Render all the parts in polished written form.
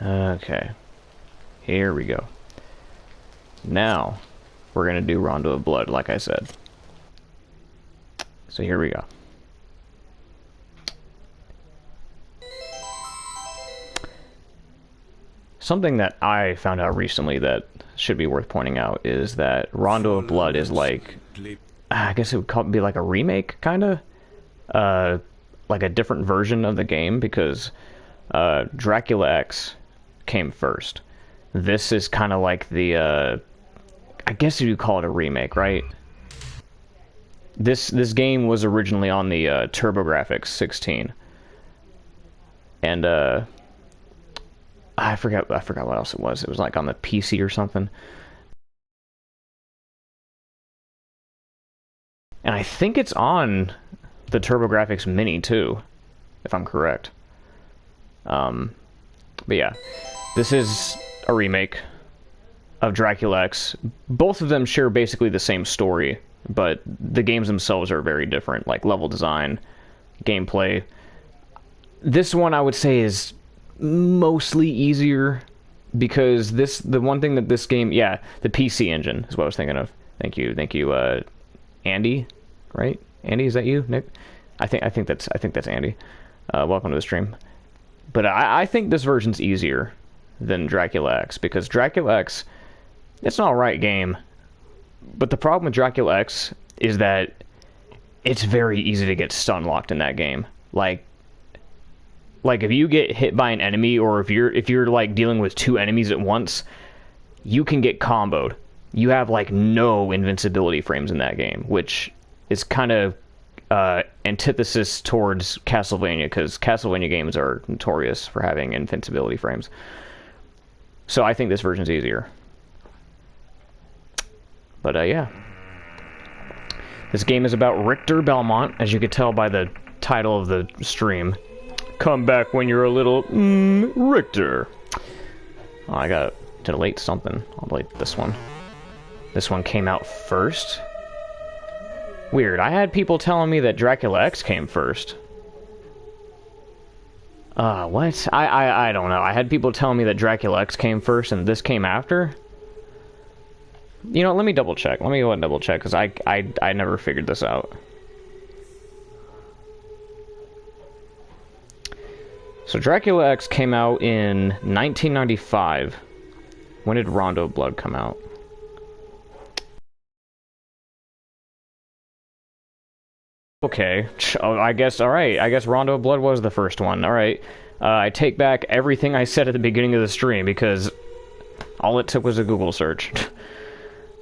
Okay. Here we go. Now, we're gonna do Rondo of Blood, like I said. So here we go. Something that I found out recently that should be worth pointing out is that Rondo of Blood is like, I guess it would be like a remake, kinda? Like a different version of the game, because Dracula X came first. This is kind of like the, I guess you could call it a remake, right? This game was originally on the TurboGrafx 16. And, I forgot what else it was. It was like on the PC or something. And I think it's on the TurboGrafx Mini too, if I'm correct. But yeah, this is a remake of Dracula X. Both of them share basically the same story, but the games themselves are very different, like level design, gameplay. This one I would say is mostly easier, because the one thing that this game, yeah, the PC engine is what I was thinking of. Thank you, Andy, right? Andy, is that you, Nick? I think that's Andy. Welcome to the stream. But I think this version's easier than Dracula X, because Dracula X, it's an alright game, but the problem with Dracula X is that it's very easy to get stun locked in that game. Like if you get hit by an enemy, or if you're like dealing with two enemies at once, you can get comboed. You have like no invincibility frames in that game, which is kind of antithesis towards Castlevania, because Castlevania games are notorious for having invincibility frames. So I think this version's easier. But yeah. This game is about Richter Belmont, as you could tell by the title of the stream. Come back when you're a little Richter. Oh, I gotta delete something. I'll delete this one. This one came out first. Weird. I had people telling me that Dracula X came first. What? I don't know. I had people telling me that Dracula X came first and this came after. You know, let me double check. Let me go ahead and double check, because I never figured this out. So Dracula X came out in 1995. When did Rondo of Blood come out? Okay, I guess, alright, I guess Rondo of Blood was the first one, alright. I take back everything I said at the beginning of the stream, because all it took was a Google search.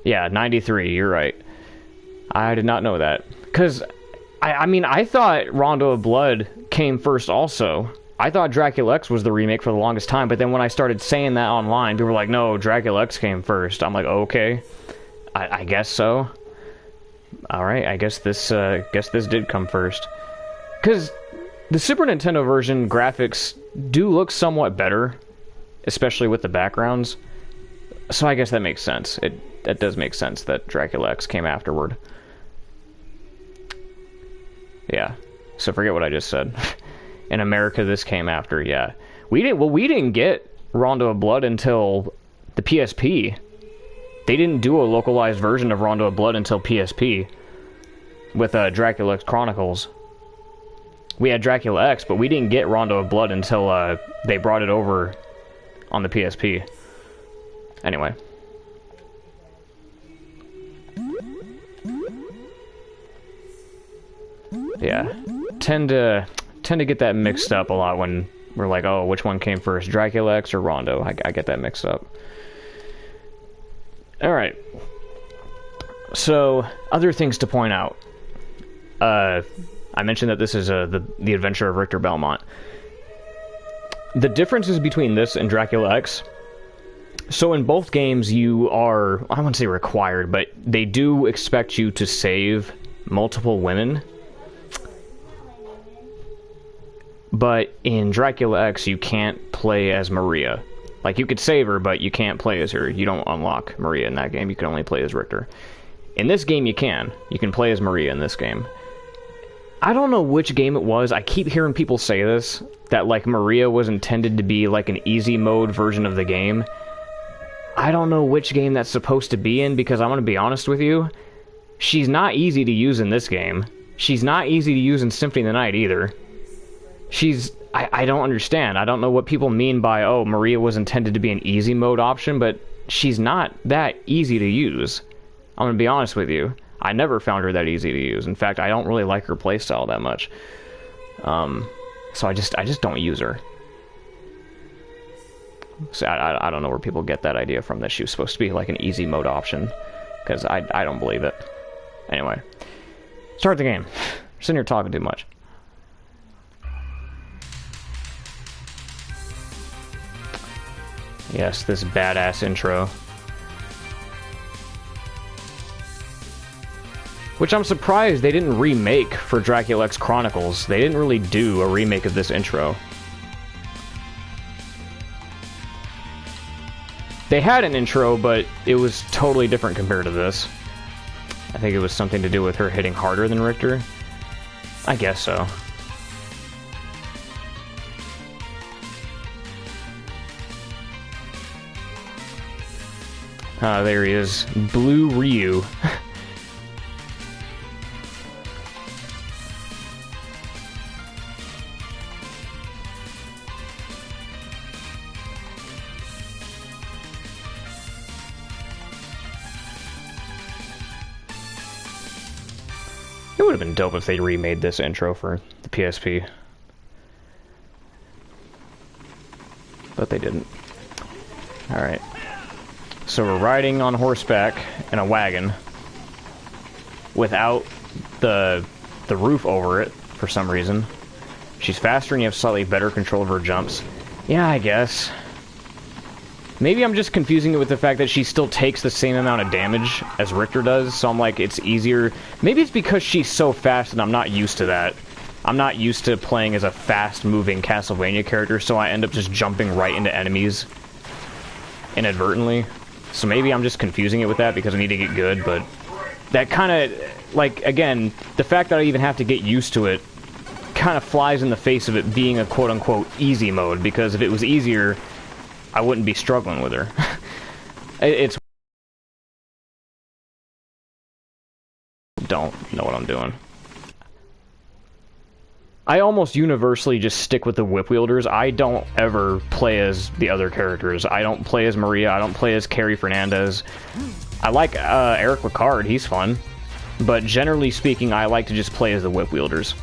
Yeah, 93, you're right. I did not know that. Because, I mean, I thought Rondo of Blood came first also. I thought Dracula X was the remake for the longest time, but then when I started saying that online, people were like, no, Dracula X came first. I'm like, okay, I guess so. Alright, I guess this did come first. Because the Super Nintendo version graphics do look somewhat better, especially with the backgrounds. So I guess that makes sense. That does make sense that Dracula X came afterward. Yeah, so forget what I just said. In America, this came after, yeah. We didn't get Rondo of Blood until the PSP. They didn't do a localized version of Rondo of Blood until PSP with Dracula X Chronicles. We had Dracula X, but we didn't get Rondo of Blood until they brought it over on the PSP. Anyway. Yeah. Tend to get that mixed up a lot when we're like, oh, which one came first, Dracula X or Rondo? I get that mixed up. Alright. So, other things to point out. I mentioned that this is the adventure of Richter Belmont. The differences between this and Dracula X. So in both games you are, I wouldn't say required, but they do expect you to save multiple women. But in Dracula X you can't play as Maria. Like, you could save her, but you can't play as her. You don't unlock Maria in that game. You can only play as Richter. In this game, you can. You can play as Maria in this game. I don't know which game it was. I keep hearing people say this. that like Maria was intended to be like an easy mode version of the game. I don't know which game that's supposed to be in, because I'm going to be honest with you, she's not easy to use in this game. She's not easy to use in Symphony of the Night either. I don't understand. I don't know what people mean by, oh, Maria was intended to be an easy mode option, but she's not that easy to use. I'm going to be honest with you. I never found her that easy to use. In fact, I don't really like her playstyle that much. So I just don't use her. So I don't know where people get that idea from, that she was supposed to be like an easy mode option, because I don't believe it. Anyway, start the game. Sitting here talking too much. Yes, this badass intro. Which I'm surprised they didn't remake for Dracula X Chronicles. They didn't really do a remake of this intro. They had an intro, but it was totally different compared to this. I think it was something to do with her hitting harder than Richter. I guess so. Ah, there he is. Blue Ryu. It would have been dope if they remade this intro for the PSP. But they didn't. Alright. So we're riding on horseback in a wagon without the roof over it for some reason. She's faster and you have slightly better control of her jumps. Yeah, I guess. Maybe I'm just confusing it with the fact that she still takes the same amount of damage as Richter does, so I'm like, it's easier. Maybe it's because she's so fast and I'm not used to that. I'm not used to playing as a fast-moving Castlevania character, so I end up just jumping right into enemies inadvertently. So maybe I'm just confusing it with that because I need to get good, but that kind of, like, again, the fact that I even have to get used to it kind of flies in the face of it being a quote-unquote easy mode, because if it was easier, I wouldn't be struggling with her. It's... Don't know what I'm doing. I almost universally just stick with the whip wielders. I don't ever play as the other characters. I don't play as Maria. I don't play as Carrie Fernandez. I like Eric Ricard. He's fun. But generally speaking, I like to just play as the whip wielders.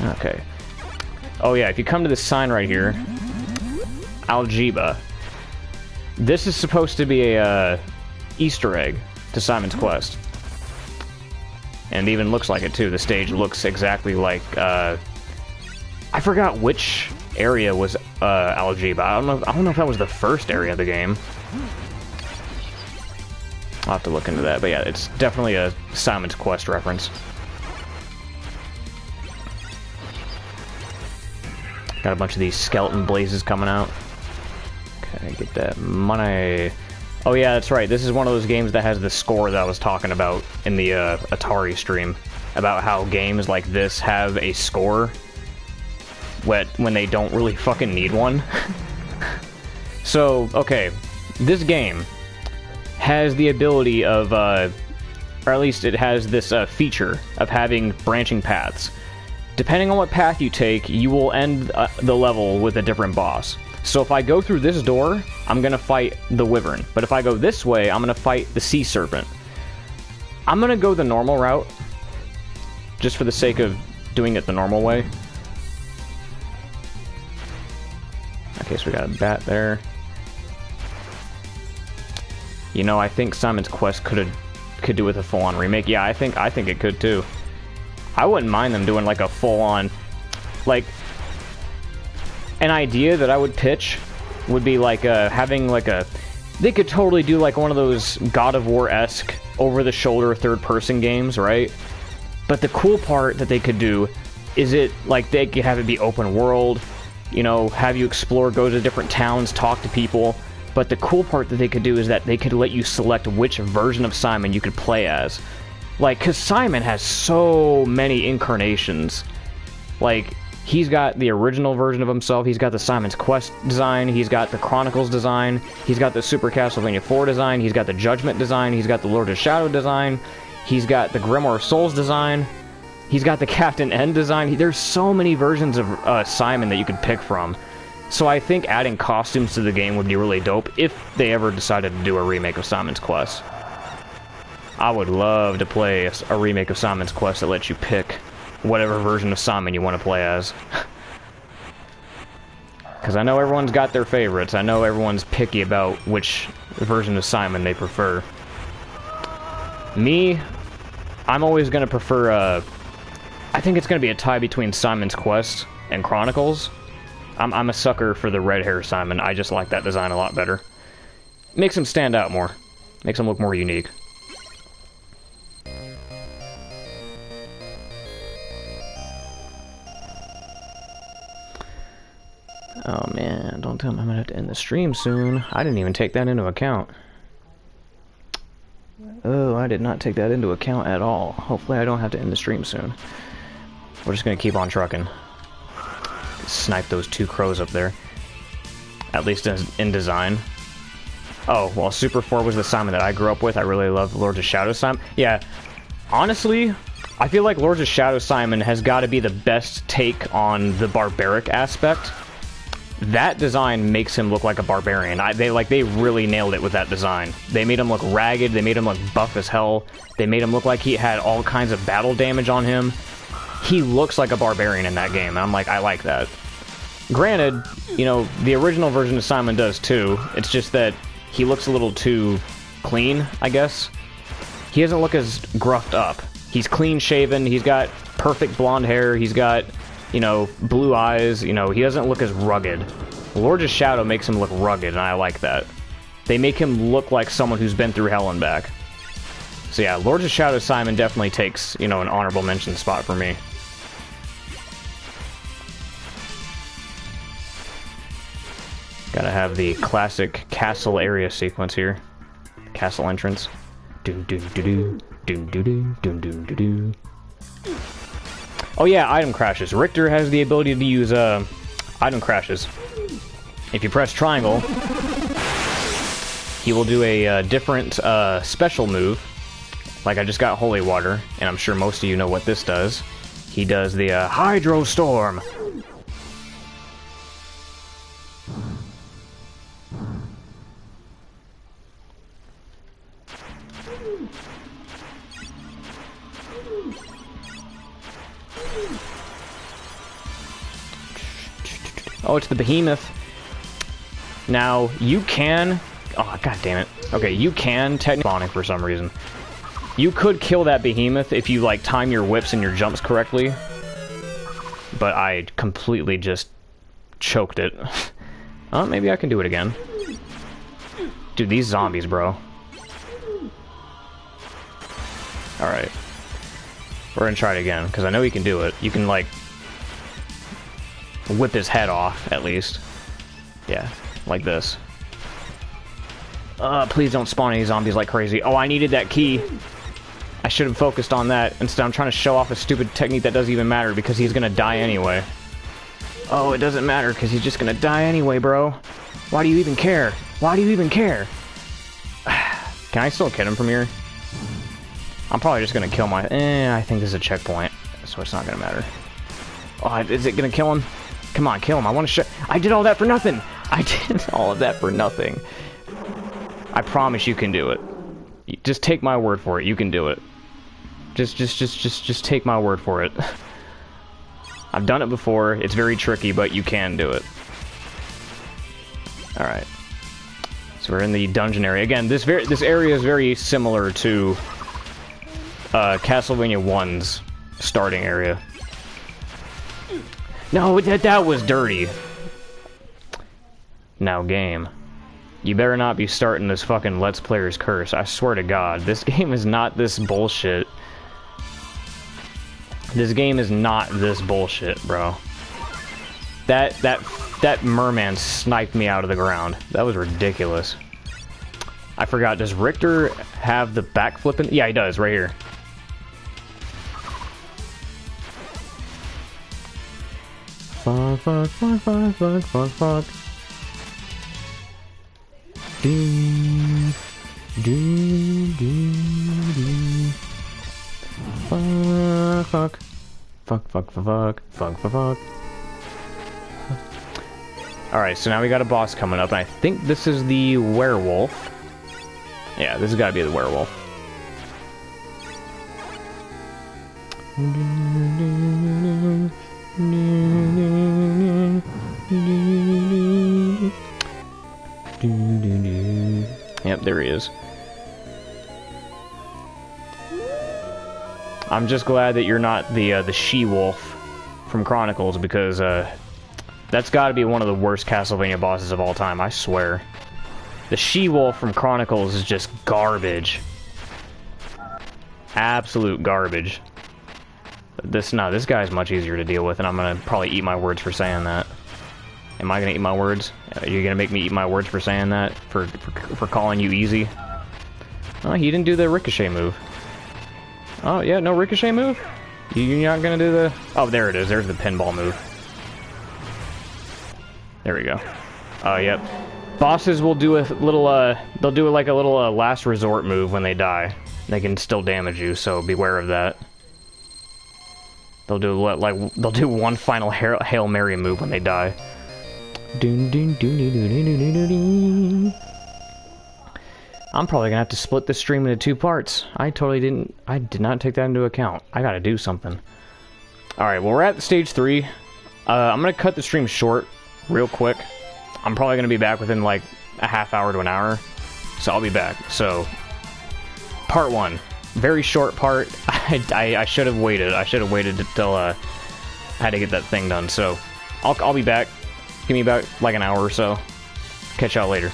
Okay. Oh yeah, if you come to this sign right here, Algeba. This is supposed to be a Easter egg to Simon's Quest. And it even looks like it too. The stage looks exactly like, I forgot which area was Algeba. I don't know if that was the first area of the game. I'll have to look into that, but yeah, it's definitely a Simon's Quest reference. Got a bunch of these skeleton blazes coming out. Okay, get that money. Oh yeah, that's right. This is one of those games that has the score that I was talking about in the Atari stream. About how games like this have a score when they don't really fucking need one. So, okay. This game has the ability of, or at least it has this feature of having branching paths. Depending on what path you take, you will end the level with a different boss. So if I go through this door, I'm going to fight the Wyvern. But if I go this way, I'm going to fight the Sea Serpent. I'm going to go the normal route, just for the sake of doing it the normal way. Okay, so we got a bat there. You know, I think Simon's Quest could do with a full-on remake. Yeah, I think it could too. I wouldn't mind them doing like a full-on, like, an idea that I would pitch would be like having like a, they could totally do like one of those God of War-esque over-the-shoulder third-person games, right? But the cool part that they could do is it, like, they could have it be open world, you know, have you explore, go to different towns, talk to people, But the cool part that they could do is that they could let you select which version of Simon you could play as. Like, because Simon has so many incarnations. Like, he's got the original version of himself, he's got the Simon's Quest design, he's got the Chronicles design, he's got the Super Castlevania 4 design, he's got the Judgment design, he's got the Lord of Shadow design, he's got the Grimoire Souls design, he's got the Captain N design. There's so many versions of Simon that you could pick from. So I think adding costumes to the game would be really dope if they ever decided to do a remake of Simon's Quest. I would love to play a remake of Simon's Quest that lets you pick whatever version of Simon you want to play as. Because I know everyone's got their favorites. I know everyone's picky about which version of Simon they prefer. Me, I'm always going to prefer, I think it's going to be a tie between Simon's Quest and Chronicles. I'm a sucker for the red hair Simon. I just like that design a lot better. Makes him stand out more. Makes him look more unique. Oh man, don't tell me I'm gonna have to end the stream soon. I didn't even take that into account. Oh, I did not take that into account at all. Hopefully I don't have to end the stream soon. We're just gonna keep on trucking. Snipe those two crows up there. At least in design. Oh, well, Super 4 was the Simon that I grew up with. I really love Lords of Shadow Simon. Yeah, honestly, I feel like Lords of Shadow Simon has got to be the best take on the barbaric aspect. That design makes him look like a barbarian. They really nailed it with that design. They made him look ragged, they made him look buff as hell, they made him look like he had all kinds of battle damage on him. He looks like a barbarian in that game, and I'm like, I like that. Granted, you know, the original version of Simon does too. It's just that he looks a little too clean, I guess. He doesn't look as gruffed up. He's clean shaven, he's got perfect blonde hair, he's got, you know, blue eyes, you know, he doesn't look as rugged. Lord of Shadow makes him look rugged, and I like that. They make him look like someone who's been through hell and back. So yeah, Lord of Shadow Simon definitely takes, you know, an honorable mention spot for me. Gotta have the classic castle area sequence here. Castle entrance. Doom doom doo doo. Doom doo doo. Doom doom doo doo. Oh yeah, item crashes. Richter has the ability to use item crashes. If you press triangle, he will do a different special move. Like I just got Holy Water, and I'm sure most of you know what this does. He does the Hydro Storm. Oh, it's the Behemoth. Now, you can... Oh, god damn it. Okay, you can technically spawning for some reason. You could kill that Behemoth if you, like, time your whips and your jumps correctly. But I completely just choked it. Oh, maybe I can do it again. Dude, these zombies, bro. Alright. We're gonna try it again, because I know you can do it. You can, like... whip his head off, at least. Yeah, like this. Please don't spawn any zombies like crazy. Oh, I needed that key. I should have focused on that. Instead, I'm trying to show off a stupid technique that doesn't even matter because he's gonna die anyway. Oh, it doesn't matter because he's just gonna die anyway, bro. Why do you even care? Why do you even care? Can I still hit him from here? I'm probably just gonna kill my... I think this is a checkpoint, so it's not gonna matter. Oh, is it gonna kill him? Come on, kill him. I want to show... I did all that for nothing! I did all of that for nothing. I promise you can do it. Just take my word for it. You can do it. Just take my word for it. I've done it before. It's very tricky, but you can do it. Alright. So we're in the dungeon area. Again, this area is very similar to Castlevania 1's starting area. No, that was dirty. Now, game. You better not be starting this fucking Let's Player's Curse. I swear to God, this game is not this bullshit. This game is not this bullshit, bro. That merman sniped me out of the ground. That was ridiculous. I forgot, does Richter have the backflipping? Yeah, he does, right here. Fuck, fuck, fuck, fuck, fuck, fuck, fuck. Do, do, do, do. Fuck, fuck. Fuck, fuck, fuck, fuck, fuck, fuck, fuck. Alright, so now we got a boss coming up, and I think this is the werewolf. Yeah, this has got to be the werewolf. Yep, there he is. I'm just glad that you're not the she-wolf from Chronicles, because that's got to be one of the worst Castlevania bosses of all time, I swear. The she-wolf from Chronicles is just garbage. Absolute garbage. This guy's much easier to deal with, and I'm gonna probably eat my words for saying that. Am I gonna eat my words? Are you gonna make me eat my words for saying that? For calling you easy? Oh, he didn't do the ricochet move. Oh, yeah, no ricochet move? You're not gonna do the... Oh, there it is. There's the pinball move. There we go. Oh, yep. Bosses will do a little, they'll do like a little last resort move when they die. They can still damage you, so beware of that. They'll do one final Hail Mary move when they die. I'm probably gonna have to split this stream into 2 parts. I did not take that into account. I gotta do something. Alright, well, we're at stage 3. I'm gonna cut the stream short real quick. I'm probably gonna be back within like a half hour to an hour. So I'll be back. So, part 1. Very short part. I should have waited. I should have waited until I had to get that thing done. So, I'll be back. Give me about like an hour or so. Catch y'all later.